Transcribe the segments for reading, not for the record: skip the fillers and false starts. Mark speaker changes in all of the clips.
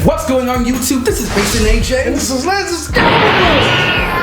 Speaker 1: What's going on YouTube? This is Mason AJ.
Speaker 2: And this is Lance Excalibur.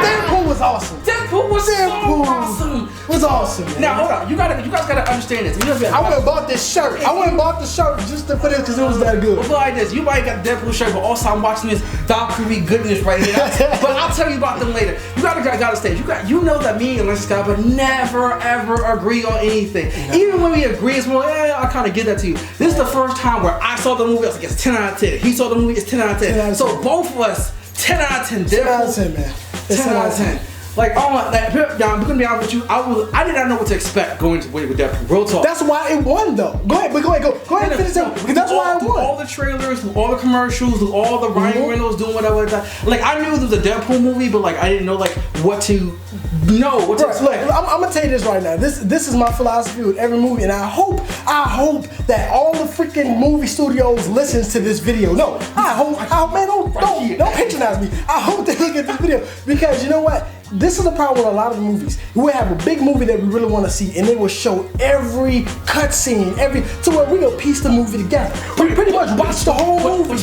Speaker 2: Deadpool was awesome.
Speaker 1: Deadpool was so awesome.
Speaker 2: Was awesome, man.
Speaker 1: Now hold on, you guys gotta understand this.
Speaker 2: I went and bought this shirt. I went and bought the shirt just to put it because it was that good.
Speaker 1: Well, like this, you might got the Deadpool shirt, but also I'm watching this Valkyrie goodness right here. But I'll tell you about them later. You gotta stay. You know that me and Lance Excalibur never ever agree on anything. No. Even when we agree, it's more I kind of give that to you. This is the first time where I saw the movie. I was like, it's 10 out of 10. He saw the movie. It's 10 out of 10. 10 out of 10. So both of us, 10 out of 10.
Speaker 2: 10 out of 10, man.
Speaker 1: 10 out of 10. Like, oh my, I'm gonna be honest with you. I did not know what to expect going to with Deadpool. Real talk.
Speaker 2: That's why it won, though. Go ahead and finish it. Because that's why it won.
Speaker 1: All the trailers, all the commercials, all the Ryan Reynolds doing whatever. Like, I knew there was a Deadpool movie, but like, I didn't know like what to expect.
Speaker 2: Look, I'm gonna tell you this right now. This is my philosophy with every movie, and I hope that all the freaking movie studios listens to this video. No, I hope, man, don't patronize me. I hope they look at this video because you know what? This is the problem with a lot of movies. We have a big movie that we really want to see, and they will show every cutscene, to where we will piece the movie together. We pretty much watch the whole movie.
Speaker 1: But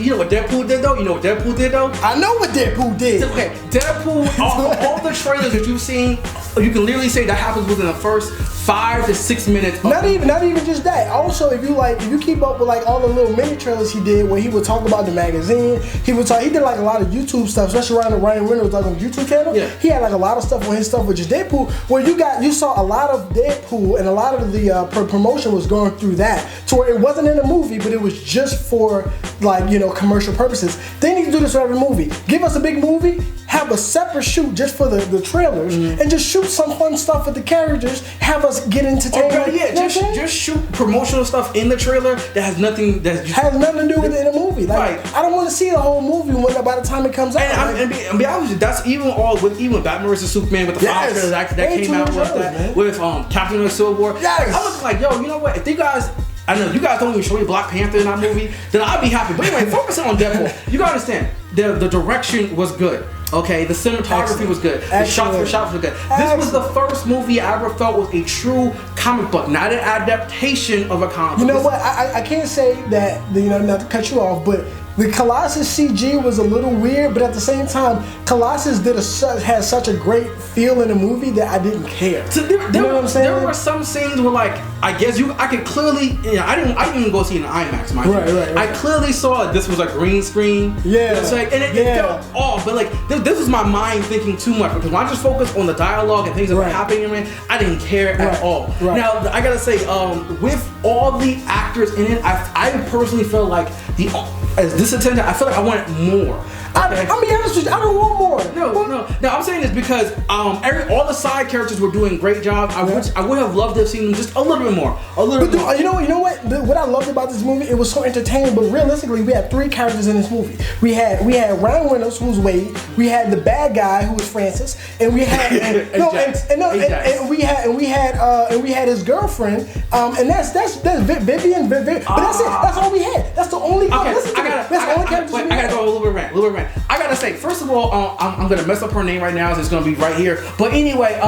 Speaker 1: you know what Deadpool did though? You know what Deadpool did though?
Speaker 2: I know what Deadpool did.
Speaker 1: Okay, Deadpool, all the trailers that you've seen, you can literally say that happens within the first 5 to 6 minutes.
Speaker 2: Not even just that. Also, if you keep up with like all the little mini trailers he did, where he would talk about the magazine, he did like a lot of YouTube stuff, especially around the Ryan Reynolds like on the YouTube channel. Yeah. He had like a lot of stuff on his stuff, which is Deadpool, where you saw a lot of Deadpool and a lot of the promotion was going through that, to where it wasn't in the movie, but it was just for like commercial purposes. They need to do this for every movie. Give us a big movie, have a separate shoot just for the trailers, and just shoot some fun stuff with the characters. Have us get entertained.
Speaker 1: Just shoot promotional stuff in the trailer that has nothing to
Speaker 2: do with it in a movie. Like, right. I don't want to see the whole movie by the time it comes out.
Speaker 1: And be honest with you, that's even Batman vs Superman with the 5 trailers that came out with Captain America Civil War.
Speaker 2: Yes.
Speaker 1: I was like, yo, you know what? If you guys. I know you guys don't even show me Black Panther in that movie, then I'd be happy. But anyway, focusing on Deadpool, you gotta understand the direction was good. Okay, the cinematography was good. The shots were good. This was the first movie I ever felt was a true comic book, not an adaptation of a comic book.
Speaker 2: You know what? I can't say that, not to cut you off, but the Colossus CG was a little weird, but at the same time, Colossus had such a great feel in the movie that I didn't care.
Speaker 1: So you know what I'm saying? There were some scenes where, like, I guess I could clearly, I didn't even go see it in IMAX, mind you. Right. I clearly saw this was a green screen.
Speaker 2: Yeah.
Speaker 1: And it felt off, but like this was my mind thinking too much because when I just focused on the dialogue and things that were happening, I didn't care at all. Right. Now I gotta say, with all the actors in it, I personally feel like I feel like I wanted more. Okay.
Speaker 2: I'll be honest with you, I don't want more.
Speaker 1: No, I'm saying this because all the side characters were doing great jobs. I would have loved to have seen them just a little bit more.
Speaker 2: You know what? What I loved about this movie, it was so entertaining. But realistically, we had 3 characters in this movie. We had Ryan Reynolds, who was Wade. We had the bad guy, who was Francis, and we had we had his girlfriend. And that's Vivian. But that's it. That's all we had. That's the only.
Speaker 1: I gotta go a little bit rant. I gotta say, first of all, I'm gonna mess up her name right now, so it's gonna be right here. But anyway,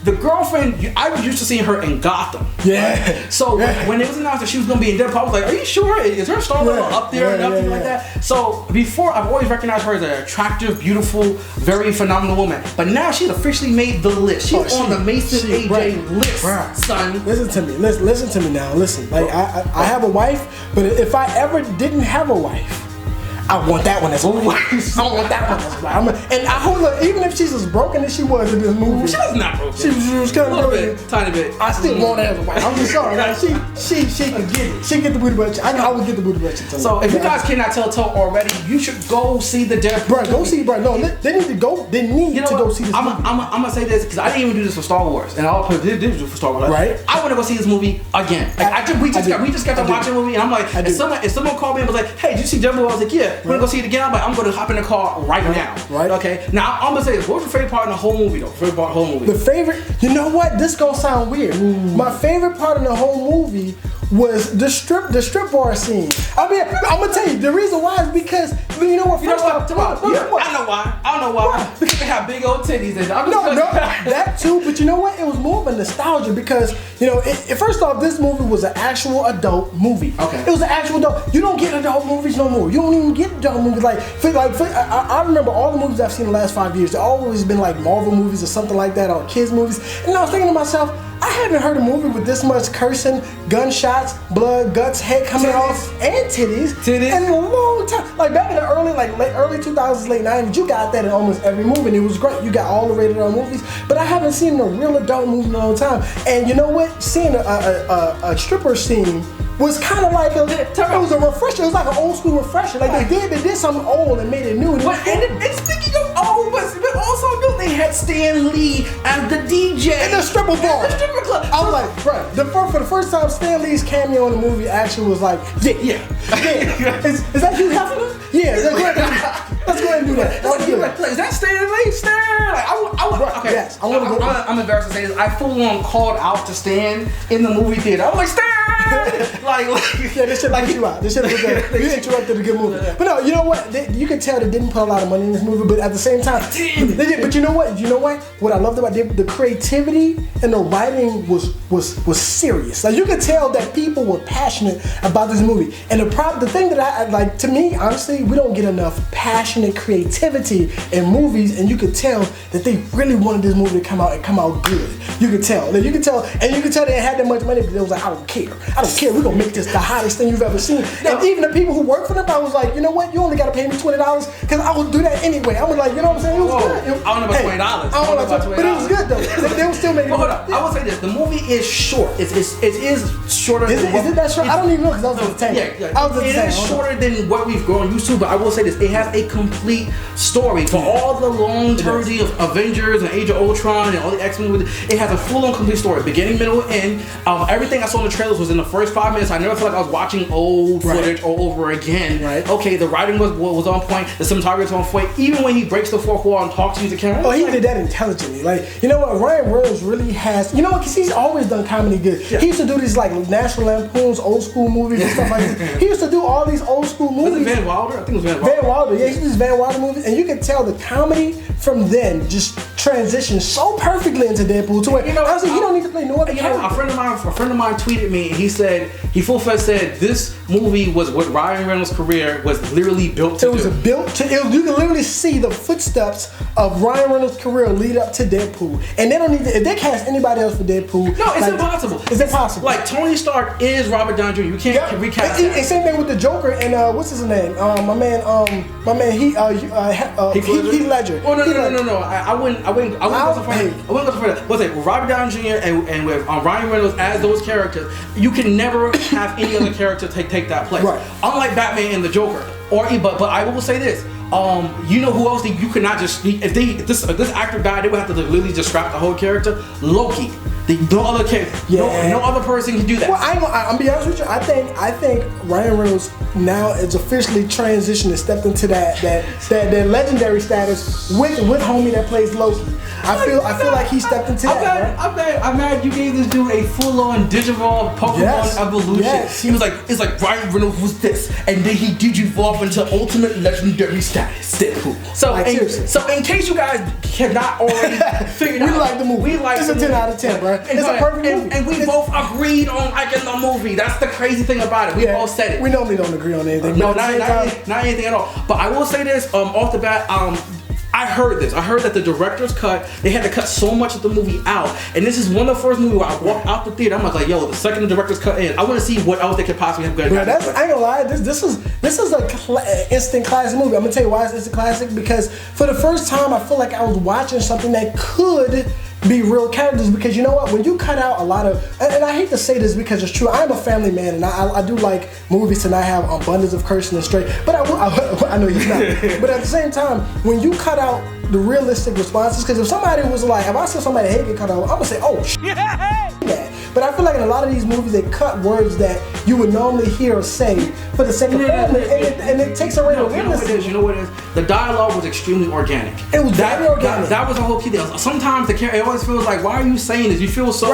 Speaker 1: the girlfriend, I was used to seeing her in Gotham.
Speaker 2: Yeah.
Speaker 1: Right? So when it was announced that she was gonna be in Deadpool, I was like, are you sure? Is her star level up there and everything like that? So before, I've always recognized her as an attractive, beautiful, very phenomenal woman. But now she's officially made the list. She's on the Mason AJ list, son.
Speaker 2: Listen to me. Listen to me now. Listen. Like I have a wife, but if I ever didn't have a wife, I want that one as well. I want that one as well. And I hope that even if she's as broken as she was in this movie,
Speaker 1: she was not broken.
Speaker 2: She was kind of
Speaker 1: a little bit, tiny bit.
Speaker 2: I still want her as a wife. I'm just sorry. Like, she can get it. She can get the booty butt. I would get the booty butt.
Speaker 1: So if you guys cannot tell already, you should go see the Deadpool.
Speaker 2: Bro, go see, bro. No, they need to go. They need to go see this movie.
Speaker 1: I'm gonna say this because I didn't even do this for Star Wars, and I'll put this for Star Wars.
Speaker 2: Right.
Speaker 1: I want to go see this movie again. Like, we just got to watch a movie, and I'm like, if someone called me and was like, hey, did you see Deadpool? I was like, yeah. We're gonna go see it again. I'm gonna hop in the car right now.
Speaker 2: Right.
Speaker 1: Okay. Now I'm gonna say this. What's your favorite part in the whole movie though?
Speaker 2: The favorite, you know what? This gonna sound weird. My favorite part in the whole movie was the strip bar scene. I mean, I'm gonna tell you the reason why is because you know what?
Speaker 1: I know why. I don't know why. Because they have big old titties.
Speaker 2: No, that too. But you know what? It was more of a nostalgia because first off, this movie was an actual adult movie.
Speaker 1: Okay.
Speaker 2: It was an actual adult. You don't get adult movies no more. You don't even get adult movies I remember all the movies I've seen in the last 5 years. They've always been like Marvel movies or something like that, or kids movies. And I was thinking to myself, I haven't heard a movie with this much cursing, gunshots, blood, guts, head coming off, and titties in a long time. Like back in the early 2000s, late 90s, you got that in almost every movie, and it was great. You got all the rated R movies, but I haven't seen a real adult movie in a long time. And you know what? Seeing a stripper scene was kind of like it was a refresher. It was like an old school refresher. Like they did something old and made it new.
Speaker 1: And speaking of old, but also new, they had Stan Lee as the DJ
Speaker 2: in the stripper bar.
Speaker 1: The stripper club.
Speaker 2: I was like, bro, for the first time, Stan Lee's cameo in the movie actually was like, yeah. Is that Hugh Hefner? Yeah. Let's go ahead and do that.
Speaker 1: Is that Stan Lee? Okay.
Speaker 2: Yes.
Speaker 1: I'm embarrassed to say this. I full on called out to Stan in the movie theater. I'm like, Stan!
Speaker 2: This shit put you out. You interrupted a good movie. But no, you know what? You can tell they didn't put a lot of money in this movie, but at the same time, they did. But you know what? What I loved about it, the creativity and the writing was serious. Like you could tell that people were passionate about this movie. And the thing that I like, to me, honestly, we don't get enough passionate creativity in movies, and you could tell that they really wanted this movie to come out good. You could tell, and you could tell they had that much money, but they was like, I don't care. We're gonna make this the hottest thing you've ever seen. And even the people who work for them, I was like, you know what? You only gotta pay me $20 because I will do that anyway. I was like, you know what I'm saying? It was good.
Speaker 1: I don't know about $20.
Speaker 2: But it was good though. They were still making.
Speaker 1: Hold up. I will say this: the movie is short. It is shorter.
Speaker 2: Is it that short? I don't even know because I was at the tank.
Speaker 1: It is shorter than what we've grown used to. But I will say this: it has a complete story for all the longevity of Avengers and Age of Ultron and all the X-Men. It has a full-on complete story, beginning, middle, and end. Everything I saw in the trailers was in the first 5 minutes. I never felt like I was watching old footage all over again.
Speaker 2: Right.
Speaker 1: Okay, the writing was on point. The cinematography was on point. Even when he breaks the fourth wall and talks to the camera.
Speaker 2: Oh, he did that intelligently. Like, you know what? Ryan Reynolds really has. You know what? Because he's always done comedy good. Yeah. He used to do these like National Lampoon's old school movies and stuff like that. He used to do all these old school movies.
Speaker 1: Was it Van Wilder? I think it was Van Wilder.
Speaker 2: Van Wilder, yeah, he did these Van Wilder movies, and you can tell the comedy from then just transitioned so perfectly into Deadpool. To where honestly, he don't need to play no other character.
Speaker 1: A friend of mine tweeted me, and he said this movie was what Ryan Reynolds' career was literally built to. You can literally see the footsteps of Ryan Reynolds' career lead up to Deadpool, and they don't need to. If they cast anybody else for Deadpool, no, it's impossible.
Speaker 2: It's impossible.
Speaker 1: Like Tony Stark is Robert Downey Jr. You can't recast that.
Speaker 2: And same thing with the Joker and what's his name? My man, Heath Ledger.
Speaker 1: Oh no! I wouldn't go so far. What's it? With Robert Downey Jr. and with Ryan Reynolds as those characters, you can never have any other character take that place.
Speaker 2: Right.
Speaker 1: Unlike Batman and the Joker, but I will say this. You know who else you could not just if this actor died, they would have to literally just scrap the whole character. Loki. No other character. Yeah. No other person can do that.
Speaker 2: Well, I'm be honest with you. I think Ryan Reynolds now is officially transitioned and stepped into that legendary status with homie that plays Loki. I feel like he stepped into that.
Speaker 1: I'm mad you gave this dude a full-on Digivolve Pokemon evolution. Yes. He was like, it's like Ryan Reynolds was this, and then he Digivolve into ultimate legendary status. Deadpool. So in case you guys cannot already figure out,
Speaker 2: we like the movie.
Speaker 1: It's
Speaker 2: a 10 out of 10, bro. It's a perfect movie.
Speaker 1: And we both agreed on liking the movie. That's the crazy thing about it. We both said it.
Speaker 2: We normally don't agree on anything.
Speaker 1: No, not anything at all. But I will say this off the bat. I heard that the director's cut, they had to cut so much of the movie out. And this is one of the first movies where I walked out the theater. I'm like, yo, the second the director's cut in, I want to see what else they could possibly have good.
Speaker 2: I ain't gonna lie, this is an instant classic movie. I'm gonna tell you why it's instant classic, because for the first time I feel like I was watching something that could be real characters, because you know what, when you cut out a lot of, and I hate to say this because it's true, I'm a family man and I do like movies to not have abundance of cursing and straight, but I know he's not. But at the same time, when you cut out the realistic responses, because if I see somebody head get cut out, I'm gonna say, oh shit. But I feel like in a lot of these movies, they cut words that you would normally hear or say for the sake of family, and it takes away the realism.
Speaker 1: You know what it is? The dialogue was extremely organic.
Speaker 2: It was very organic.
Speaker 1: That was the whole key deal. Sometimes it always feels like, why are you saying this? You feel so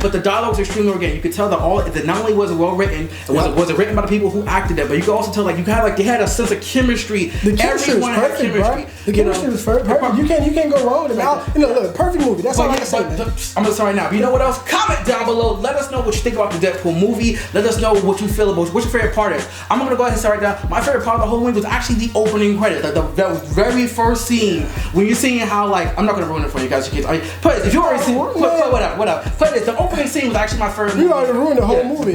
Speaker 1: but the dialogue was extremely organic. You could tell that not only was it well written, was it written by the people who acted it, but you could also tell like they had a sense of chemistry.
Speaker 2: The chemistry was perfect, bro. The chemistry was perfect. You can't go wrong with it. Look, perfect movie. That's all I can say.
Speaker 1: I'm gonna say right now. But you know what else? Comment down below. Let us know what you think about the Deadpool movie. Let us know what you feel about. What's your favorite part is? I'm gonna go ahead and say right now. My favorite part of the whole movie was actually the opening credit. The very first scene when you're seeing how I'm not gonna ruin it for you guys. Play this. If you already seen, whatever. Play this. The opening scene was actually my favorite.
Speaker 2: You already ruined the whole movie.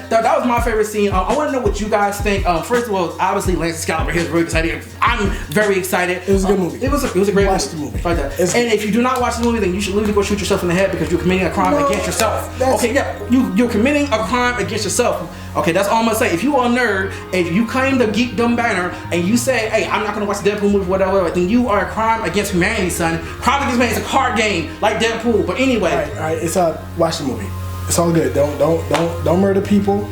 Speaker 1: That was my favorite scene. I want to know what you guys think. First of all, obviously Lance Excalibur. He's very excited. I'm very excited.
Speaker 2: It was a good movie.
Speaker 1: It was a great
Speaker 2: Watch the movie.
Speaker 1: Right there. And if you do not watch the movie, then you should literally go shoot yourself in the head because you're committing a crime against yourself. Okay, yeah, you're committing a crime against yourself. Okay, that's all I'm gonna say. If you are a nerd, if you claim the geekdom banner and you say, hey, I'm not gonna watch the Deadpool movie, whatever, then you are a crime against humanity, son. Crime against humanity is a card game like Deadpool. But anyway,
Speaker 2: all right, it's watch the movie. It's all good. Don't murder people.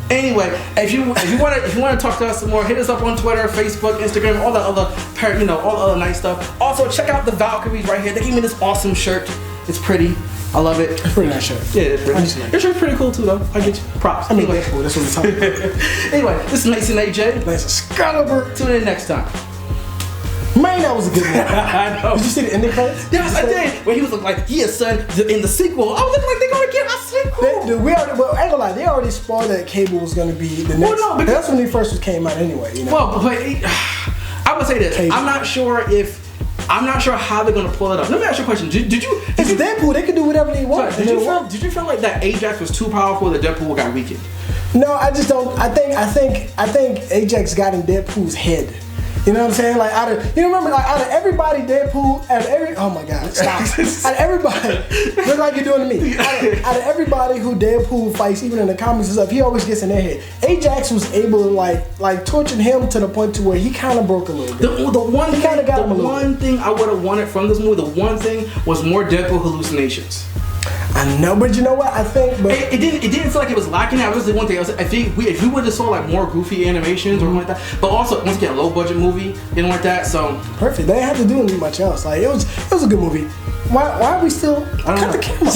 Speaker 1: Anyway, if you want to talk to us some more, hit us up on Twitter, Facebook, Instagram, all the other nice stuff. Also, check out the Valkyries right here. They gave me this awesome shirt. It's pretty. I love it.
Speaker 2: It's pretty nice shirt.
Speaker 1: Yeah, it's pretty nice. Your shirt's pretty cool too, though. I get you props.
Speaker 2: I mean, Deadpool. That's what we're talking about.
Speaker 1: Anyway, this is Mason AJ
Speaker 2: Lance Excalibur.
Speaker 1: Tune in next time.
Speaker 2: Man, that was a good one.
Speaker 1: I know.
Speaker 2: Did you see the ending credits?
Speaker 1: Yes, I did. When he was like, son, in the sequel, I was looking like they're gonna get a sequel.
Speaker 2: I ain't gonna lie, they already spoiled that Cable was gonna be the next. Well, no, that's when he first came out anyway. You know?
Speaker 1: Well, but I would say this. Cable. I'm not sure how they're gonna pull it up. Let me ask you a question. Did you?
Speaker 2: It's Deadpool. They can do whatever they want.
Speaker 1: Did you feel like that Ajax was too powerful that Deadpool got weakened?
Speaker 2: No, I just don't. I think Ajax got in Deadpool's head. You know what I'm saying? Like out of everybody, Deadpool, oh my God, stop. Out of everybody, look like you're doing to me. Out of everybody who Deadpool fights, even in the comics and stuff, he always gets in their head. Ajax was able to like torture him to the point to where he kind of broke a little bit.
Speaker 1: The one thing I would have wanted from this movie, the one thing was more Deadpool hallucinations.
Speaker 2: I know, but you know what? I think, but
Speaker 1: it didn't feel like it was lacking. That was the one thing. I think if we would have saw like more goofy animations or something like that, but also once again, a low budget movie, didn't want that. So
Speaker 2: perfect. They didn't have to do much else. Like it was a good movie. Why are we still cut the camera?